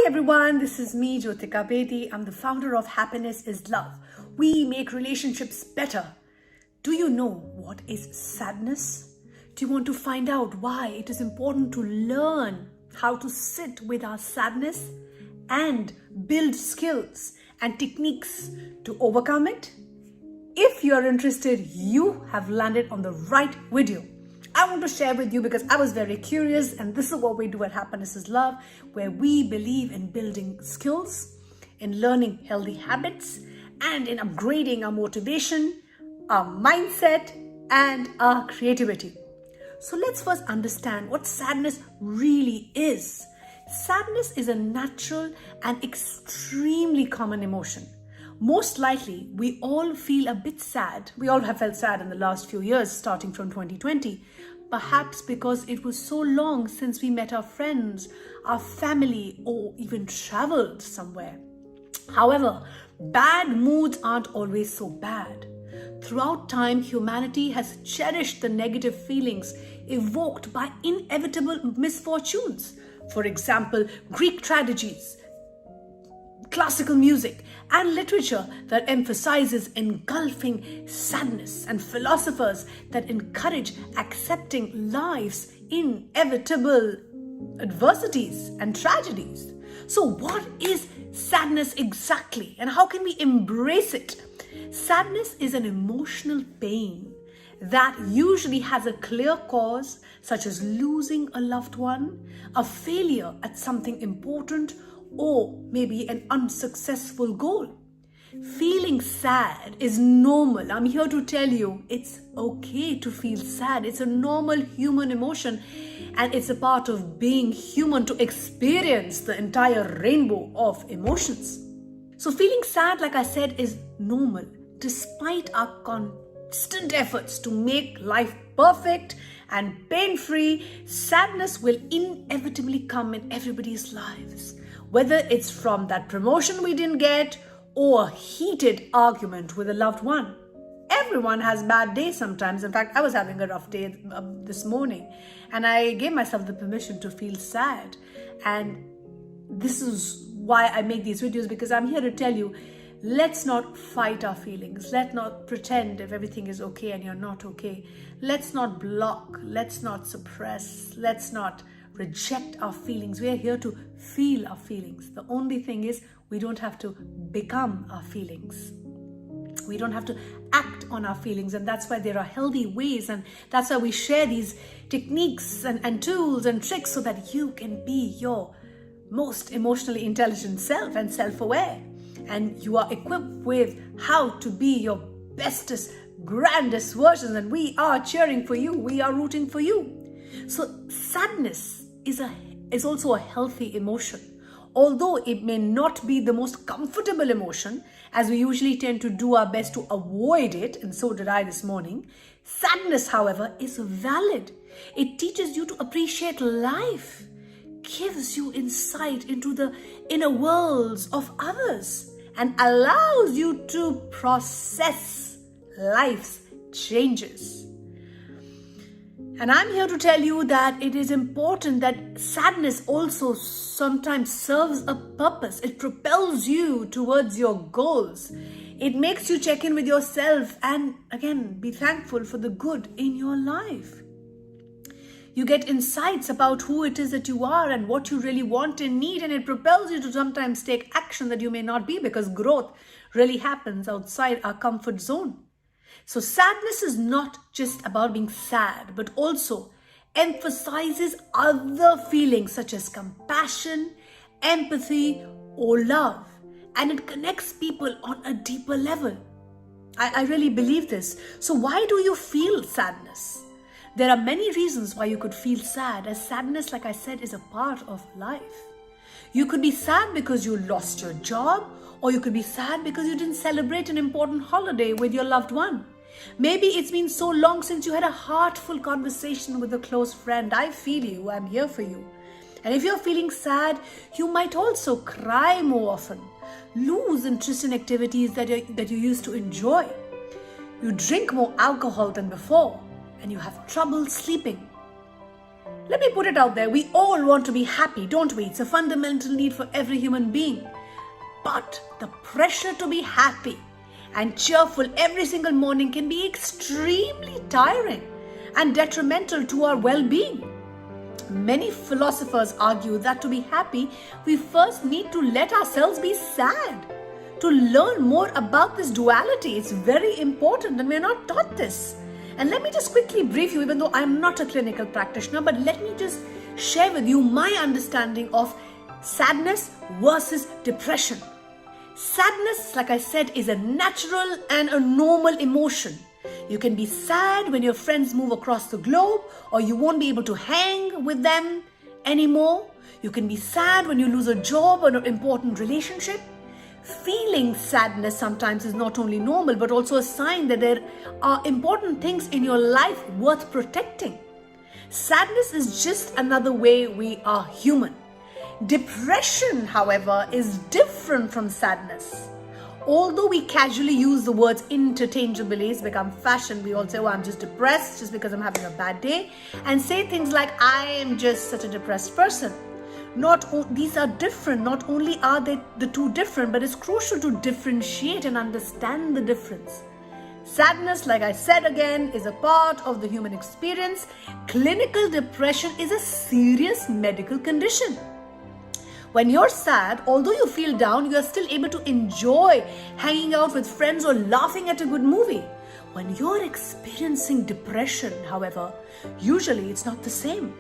Hi everyone, this is me, Jyotika Bedi. I'm the founder of Happiness is Love. We make relationships better. Do you know what is sadness? Do you want to find out why it is important to learn how to sit with our sadness and build skills and techniques to overcome it? If you're interested, you have landed on the right video. I want to share with you because I was very curious, and this is what we do at Happiness is Love, where we believe in building skills, in learning healthy habits, and in upgrading our motivation, our mindset, and our creativity. So let's first understand what sadness really is. Sadness is a natural and extremely common emotion. Most likely, we all feel a bit sad. We all have felt sad in the last few years, starting from 2020. Perhaps because it was so long since we met our friends, our family, or even traveled somewhere. However, bad moods aren't always so bad. Throughout time, humanity has cherished the negative feelings evoked by inevitable misfortunes. For example, Greek tragedies, classical music, and literature that emphasizes engulfing sadness, and philosophers that encourage accepting life's inevitable adversities and tragedies. So what is sadness exactly, and how can we embrace it? Sadness is an emotional pain that usually has a clear cause, such as losing a loved one, a failure at something important, or maybe an unsuccessful goal. Feeling sad is normal. I'm here to tell you it's okay to feel sad. It's a normal human emotion, and it's a part of being human to experience the entire rainbow of emotions. So feeling sad, like I said, is normal despite our constant efforts to make life perfect and pain-free. Sadness will inevitably come in everybody's lives. Whether it's from that promotion we didn't get or a heated argument with a loved one. Everyone has bad days sometimes. In fact, I was having a rough day this morning, and I gave myself the permission to feel sad. And this is why I make these videos, because I'm here to tell you, let's not fight our feelings. Let's not pretend if everything is okay and you're not okay. Let's not block. Let's not suppress. Let's not reject our feelings. We are here to feel our feelings. The only thing is, we don't have to become our feelings. We don't have to act on our feelings, and that's why there are healthy ways, and that's why we share these techniques and tools and tricks so that you can be your most emotionally intelligent self and self-aware, and you are equipped with how to be your bestest, grandest version, and we are cheering for you. We are rooting for you. So sadness is also a healthy emotion. Although it may not be the most comfortable emotion, as we usually tend to do our best to avoid it, and so did I this morning, sadness, however, is valid. It teaches you to appreciate life, gives you insight into the inner worlds of others, and allows you to process life's changes. And I'm here to tell you that it is important that sadness also sometimes serves a purpose. It propels you towards your goals. It makes you check in with yourself and, again, be thankful for the good in your life. You get insights about who it is that you are and what you really want and need, and it propels you to sometimes take action that you may not be, because growth really happens outside our comfort zone. So sadness is not just about being sad, but also emphasizes other feelings such as compassion, empathy, or love. And it connects people on a deeper level. I really believe this. So why do you feel sadness? There are many reasons why you could feel sad, as sadness, like I said, is a part of life. You could be sad because you lost your job, or you could be sad because you didn't celebrate an important holiday with your loved one. Maybe it's been so long since you had a heartful conversation with a close friend. I feel you. I'm here for you. And if you're feeling sad, you might also cry more often, lose interest in activities that you used to enjoy. You drink more alcohol than before, and you have trouble sleeping. Let me put it out there. We all want to be happy, don't we? It's a fundamental need for every human being. But the pressure to be happy and cheerful every single morning can be extremely tiring and detrimental to our well-being. Many philosophers argue that to be happy, we first need to let ourselves be sad. To learn more about this duality, it's very important, and we're not taught this. And let me just quickly brief you, even though I'm not a clinical practitioner, but let me just share with you my understanding of sadness versus depression. Sadness, like I said, is a natural and a normal emotion. You can be sad when your friends move across the globe, or you won't be able to hang with them anymore. You can be sad when you lose a job or an important relationship. Feeling sadness sometimes is not only normal, but also a sign that there are important things in your life worth protecting. Sadness is just another way we are human. Depression, however, is different from sadness. Although we casually use the words interchangeably, it's become fashion. We all say, oh, I'm just depressed just because I'm having a bad day, and say things like, I am just such a depressed person. These are different. Not only are they the two different, but it's crucial to differentiate and understand the difference. Sadness, like I said again, is a part of the human experience. Clinical depression is a serious medical condition. When you're sad, although you feel down, you are still able to enjoy hanging out with friends or laughing at a good movie. When you're experiencing depression, however, usually it's not the same.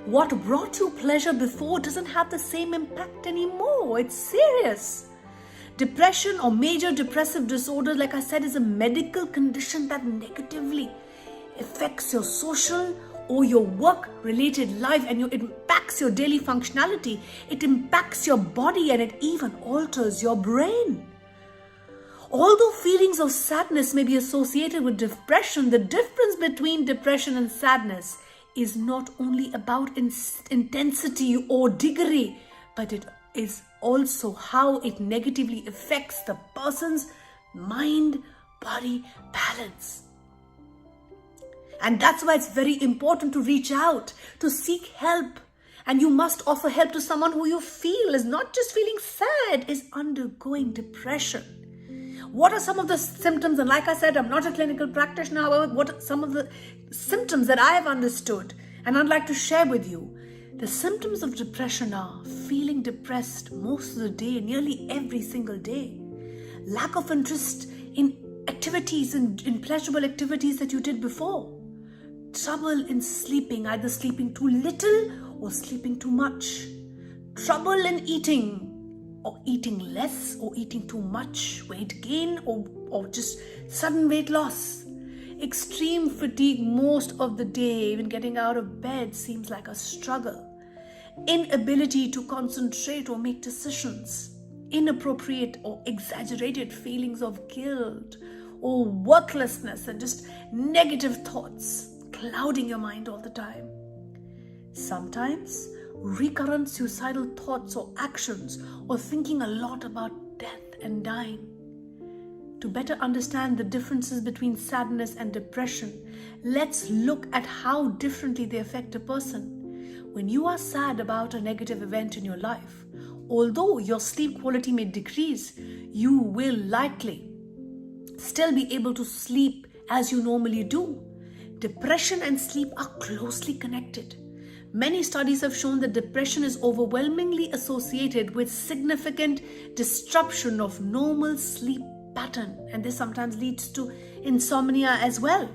What brought you pleasure before doesn't have the same impact anymore. It's serious. Depression or major depressive disorder, like I said, is a medical condition that negatively affects your social or your work-related life, and it impacts your daily functionality. It impacts your body, and it even alters your brain. Although feelings of sadness may be associated with depression, the difference between depression and sadness is not only about intensity or degree, but it is also how it negatively affects the person's mind-body balance. And that's why it's very important to reach out, to seek help. And you must offer help to someone who you feel is not just feeling sad, is undergoing depression. What are some of the symptoms? And like I said, I'm not a clinical practitioner. However, what are some of the symptoms that I have understood and I'd like to share with you? The symptoms of depression are feeling depressed most of the day, nearly every single day. Lack of interest in activities, in pleasurable activities that you did before. Trouble in sleeping, either sleeping too little or sleeping too much. Trouble in eating, or eating less or eating too much. Weight gain or just sudden weight loss. Extreme fatigue most of the day, even getting out of bed seems like a struggle. Inability to concentrate or make decisions. Inappropriate or exaggerated feelings of guilt or worthlessness and just negative thoughts clouding your mind all the time. Sometimes recurrent suicidal thoughts or actions, or thinking a lot about death and dying. To better understand the differences between sadness and depression, let's look at how differently they affect a person. When you are sad about a negative event in your life, although your sleep quality may decrease, you will likely still be able to sleep as you normally do. Depression and sleep are closely connected. Many studies have shown that depression is overwhelmingly associated with significant disruption of normal sleep pattern, and this sometimes leads to insomnia as well.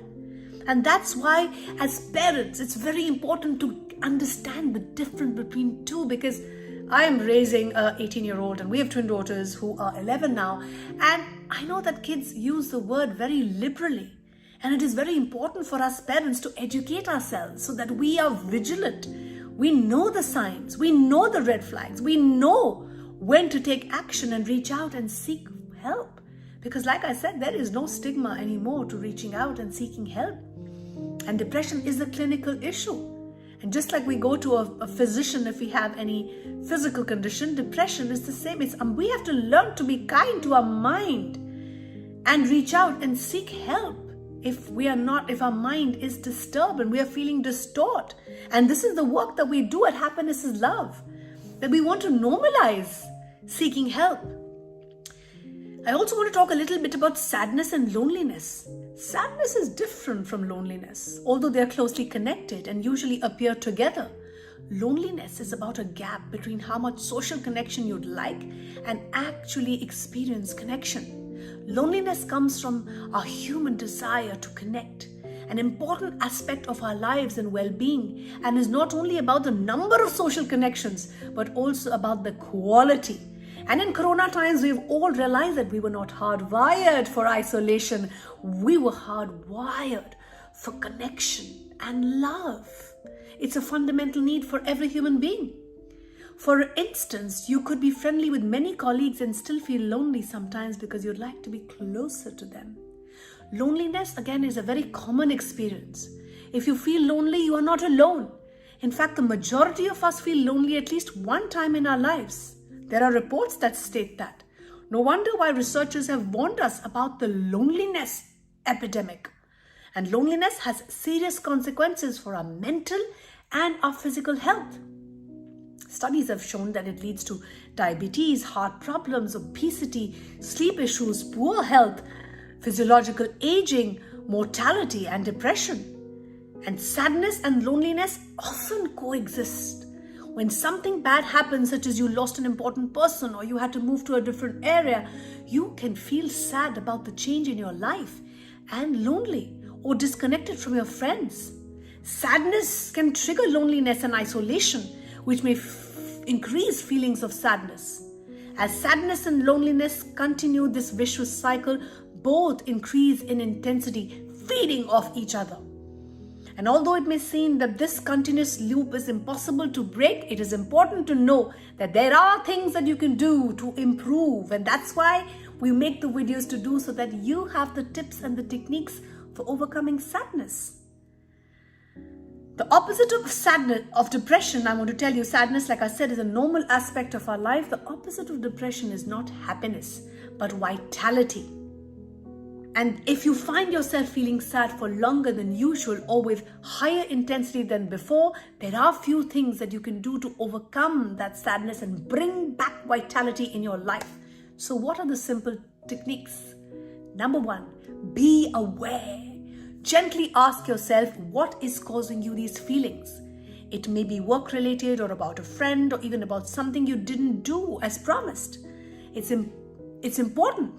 And that's why, as parents, it's very important to understand the difference between two, because I am raising an 18-year-old and we have twin daughters who are 11 now, and I know that kids use the word very liberally. And it is very important for us parents to educate ourselves so that we are vigilant. We know the signs, we know the red flags, we know when to take action and reach out and seek help. Because like I said, there is no stigma anymore to reaching out and seeking help. And depression is a clinical issue. And just like we go to a physician if we have any physical condition, depression is the same. We have to learn to be kind to our mind and reach out and seek help. if our mind is disturbed and we are feeling distort. And this is the work that we do at Happiness is Love, that we want to normalize seeking help. I also want to talk a little bit about sadness and loneliness. Sadness is different from loneliness, although they are closely connected and usually appear together. Loneliness is about a gap between how much social connection you'd like and actually experience connection. Loneliness comes from our human desire to connect, an important aspect of our lives and well-being, and is not only about the number of social connections, but also about the quality. And in Corona times, we've all realized that we were not hardwired for isolation. We were hardwired for connection and love. It's a fundamental need for every human being. For instance, you could be friendly with many colleagues and still feel lonely sometimes because you'd like to be closer to them. Loneliness, again, is a very common experience. If you feel lonely, you are not alone. In fact, the majority of us feel lonely at least one time in our lives. There are reports that state that. No wonder why researchers have warned us about the loneliness epidemic. And loneliness has serious consequences for our mental and our physical health. Studies have shown that it leads to diabetes, heart problems, obesity, sleep issues, poor health, physiological aging, mortality, and depression. And sadness and loneliness often coexist. When something bad happens, such as you lost an important person or you had to move to a different area, you can feel sad about the change in your life and lonely or disconnected from your friends. Sadness can trigger loneliness and isolation, which may increase feelings of sadness. As sadness and loneliness continue this vicious cycle, both increase in intensity, feeding off each other. And although it may seem that this continuous loop is impossible to break, it is important to know that there are things that you can do to improve. And that's why we make the videos to do, so that you have the tips and the techniques for overcoming sadness. The opposite of sadness, of depression, I want to tell you, sadness, like I said, is a normal aspect of our life. The opposite of depression is not happiness, but vitality. And if you find yourself feeling sad for longer than usual or with higher intensity than before, there are few things that you can do to overcome that sadness and bring back vitality in your life. So what are the simple techniques? Number 1, be aware. Gently ask yourself, what is causing you these feelings? It may be work-related or about a friend or even about something you didn't do as promised. It's important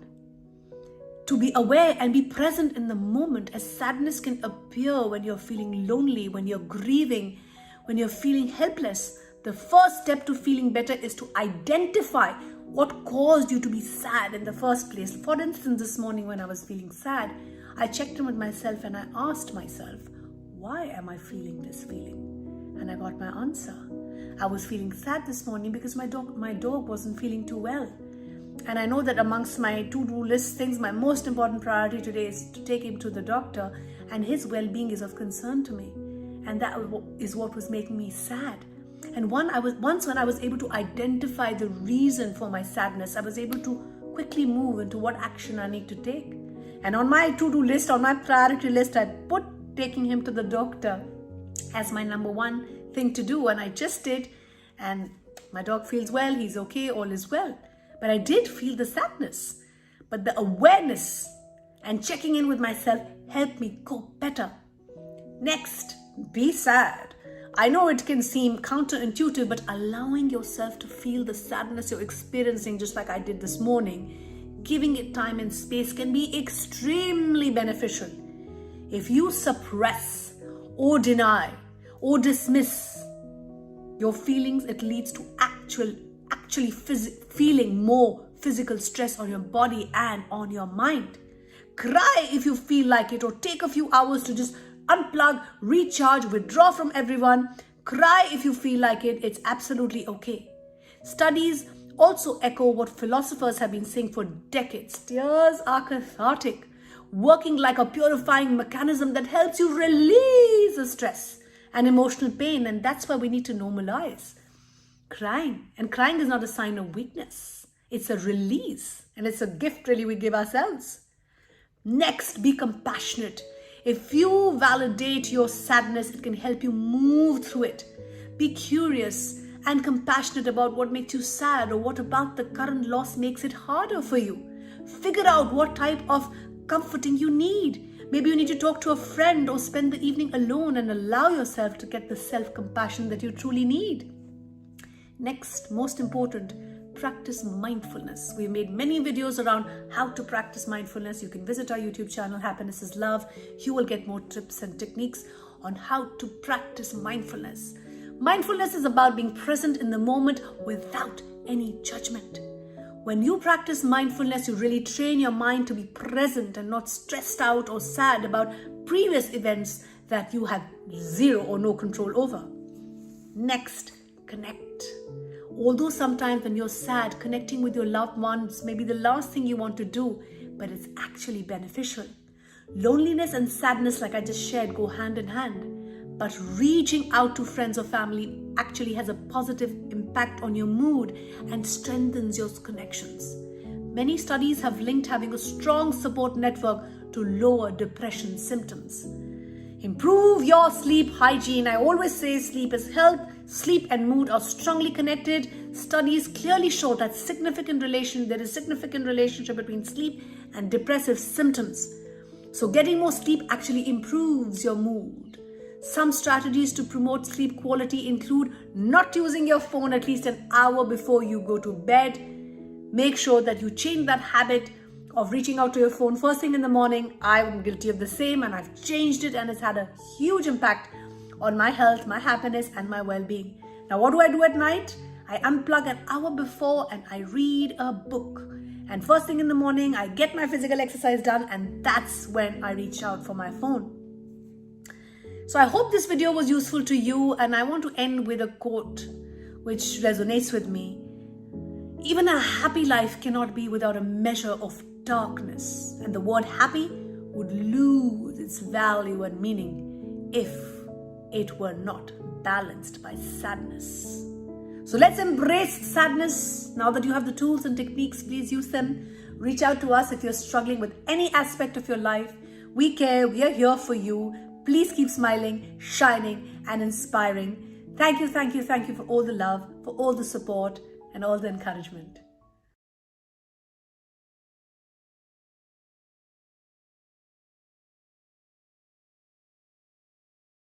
to be aware and be present in the moment, as sadness can appear when you're feeling lonely, when you're grieving, when you're feeling helpless. The first step to feeling better is to identify what caused you to be sad in the first place. For instance, this morning when I was feeling sad, I checked in with myself and I asked myself, why am I feeling this feeling? And I got my answer. I was feeling sad this morning because my dog wasn't feeling too well. And I know that amongst my to-do list things, my most important priority today is to take him to the doctor, and his well-being is of concern to me. And that is what was making me sad. And once when I was able to identify the reason for my sadness, I was able to quickly move into what action I need to take. And on my to-do list, on my priority list, I put taking him to the doctor as my number 1 thing to do. And I just did. And my dog feels well, he's okay, all is well. But I did feel the sadness. But the awareness and checking in with myself helped me cope better. Next, be sad. I know it can seem counterintuitive, but allowing yourself to feel the sadness you're experiencing, just like I did this morning, giving it time and space can be extremely beneficial. If you suppress or deny or dismiss your feelings, it leads to actually feeling more physical stress on your body and on your mind. Cry if you feel like it, or take a few hours to just unplug, recharge, withdraw from everyone. Cry if you feel like it. It's absolutely okay. Studies also echo what philosophers have been saying for decades. Tears are cathartic, working like a purifying mechanism that helps you release the stress and emotional pain. And that's why we need to normalize crying. And crying is not a sign of weakness. It's a release. And it's a gift really we give ourselves. Next, be compassionate. If you validate your sadness, it can help you move through it. Be curious and compassionate about what makes you sad, or what about the current loss makes it harder for you. Figure out what type of comforting you need. Maybe you need to talk to a friend or spend the evening alone and allow yourself to get the self-compassion that you truly need. Next, most important, practice mindfulness. We've made many videos around how to practice mindfulness. You can visit our YouTube channel, Happiness is Love. You will get more tips and techniques on how to practice mindfulness. Mindfulness is about being present in the moment without any judgment. When you practice mindfulness, you really train your mind to be present and not stressed out or sad about previous events that you had zero or no control over. Next, connect. Although sometimes when you're sad, connecting with your loved ones may be the last thing you want to do, but it's actually beneficial. Loneliness and sadness, like I just shared, go hand in hand. But reaching out to friends or family actually has a positive impact on your mood and strengthens your connections. Many studies have linked having a strong support network to lower depression symptoms. Improve your sleep hygiene. I always say sleep is health. Sleep and mood are strongly connected. Studies clearly show that there is significant relationship between sleep and depressive symptoms. So getting more sleep actually improves your mood. Some strategies to promote sleep quality include not using your phone at least an hour before you go to bed. Make sure that you change that habit of reaching out to your phone first thing in the morning. I'm guilty of the same, and I've changed it, and it's had a huge impact on my health, my happiness, and my well-being. Now, what do I do at night? I unplug an hour before and I read a book. And first thing in the morning, I get my physical exercise done, and that's when I reach out for my phone. So I hope this video was useful to you, and I want to end with a quote which resonates with me. Even a happy life cannot be without a measure of darkness, and the word happy would lose its value and meaning if it were not balanced by sadness. So let's embrace sadness. Now that you have the tools and techniques, please use them. Reach out to us if you're struggling with any aspect of your life. We care. We are here for you. Please keep smiling, shining, and inspiring. Thank you for all the love, for all the support, and all the encouragement.